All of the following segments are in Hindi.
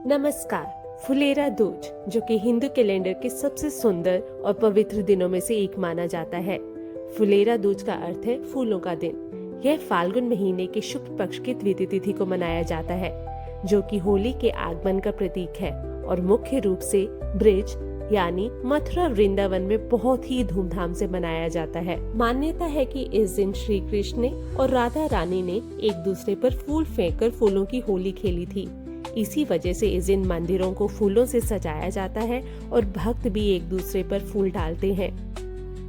नमस्कार। फुलेरा दूज, जो कि हिंदू कैलेंडर के सबसे सुंदर और पवित्र दिनों में से एक माना जाता है। फुलेरा दूज का अर्थ है फूलों का दिन। यह फाल्गुन महीने के शुक्ल पक्ष की द्वितीय तिथि को मनाया जाता है, जो कि होली के आगमन का प्रतीक है और मुख्य रूप से ब्रिज यानी मथुरा वृंदावन में बहुत ही धूमधाम से मनाया जाता है। मान्यता है कि इस दिन श्री कृष्ण और राधा रानी ने एक दूसरे पर फूल फेंककर फूलों की होली खेली थी। इसी वजह से इस दिन मंदिरों को फूलों से सजाया जाता है और भक्त भी एक दूसरे पर फूल डालते हैं।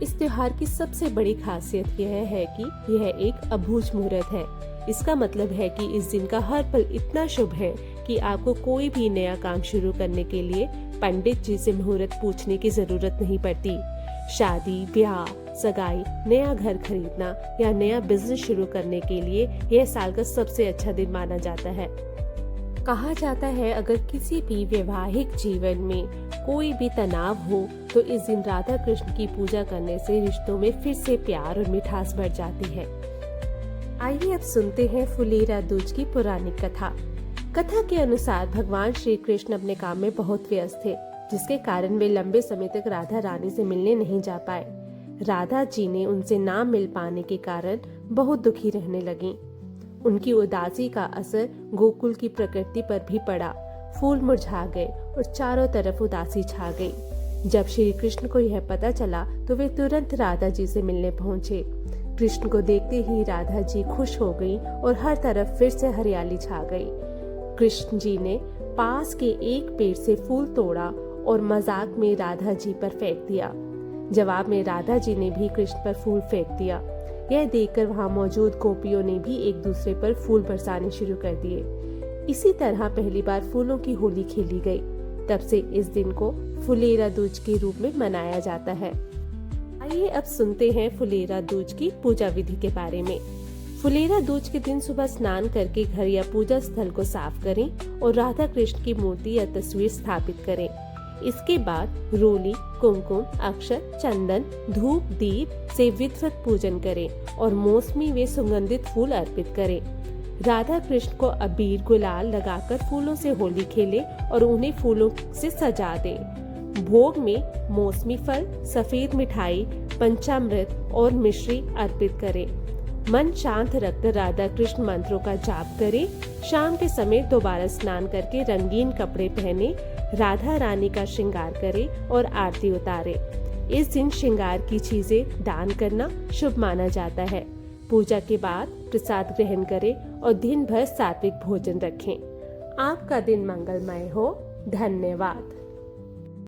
इस त्योहार की सबसे बड़ी खासियत यह है कि यह एक अबूझ मुहूर्त है। इसका मतलब है कि इस दिन का हर पल इतना शुभ है कि आपको कोई भी नया काम शुरू करने के लिए पंडित जी से मुहूर्त पूछने की जरूरत नहीं पड़ती। शादी, ब्याह, सगाई, नया घर खरीदना या नया बिजनेस शुरू करने के लिए यह साल का सबसे अच्छा दिन माना जाता है। कहा जाता है अगर किसी भी वैवाहिक जीवन में कोई भी तनाव हो तो इस दिन राधा कृष्ण की पूजा करने से रिश्तों में फिर से प्यार और मिठास बढ़ जाती है। आइए अब सुनते हैं फुलेरा दूज की पौराणिक कथा। कथा के अनुसार भगवान श्री कृष्ण अपने काम में बहुत व्यस्त थे, जिसके कारण वे लंबे समय तक राधा रानी से मिलने नहीं जा पाए। राधा जी ने उनसे ना मिल पाने के कारण बहुत दुखी रहने लगी। उनकी उदासी का असर गोकुल की प्रकृति पर भी पड़ा। फूल मुरझा गए और चारों तरफ उदासी छा गई। जब श्री कृष्ण को यह पता चला तो वे तुरंत राधा जी से मिलने पहुँचे। कृष्ण को देखते ही राधा जी खुश हो गईं और हर तरफ फिर से हरियाली छा गई। कृष्ण जी ने पास के एक पेड़ से फूल तोड़ा और मजाक में राधा जी पर फेंक दिया। जवाब में राधा जी ने भी कृष्ण पर फूल फेंक दिया। यह देखकर वहां मौजूद गोपियों ने भी एक दूसरे पर फूल बरसाने शुरू कर दिए। इसी तरह पहली बार फूलों की होली खेली गई। तब से इस दिन को फुलेरा दूज के रूप में मनाया जाता है। आइए अब सुनते हैं फुलेरा दूज की पूजा विधि के बारे में। फुलेरा दूज के दिन सुबह स्नान करके घर या पूजा स्थल को साफ करें और राधा कृष्ण की मूर्ति या तस्वीर स्थापित करें। इसके बाद रोली, कुमकुम, अक्षत, चंदन, धूप, दीप से विधिवत पूजन करें और मौसमी व सुगंधित फूल अर्पित करें। राधा कृष्ण को अबीर गुलाल लगाकर फूलों से होली खेलें और उन्हें फूलों से सजा दें। भोग में मौसमी फल, सफेद मिठाई, पंचामृत और मिश्री अर्पित करें। मन शांत रखकर राधा कृष्ण मंत्रों का जाप करें। शाम के समय दोबारा स्नान करके रंगीन कपड़े पहने, राधा रानी का श्रृंगार करें और आरती उतारें। इस दिन श्रृंगार की चीजें दान करना शुभ माना जाता है। पूजा के बाद प्रसाद ग्रहण करें और दिन भर सात्विक भोजन रखें। आपका दिन मंगलमय हो। धन्यवाद।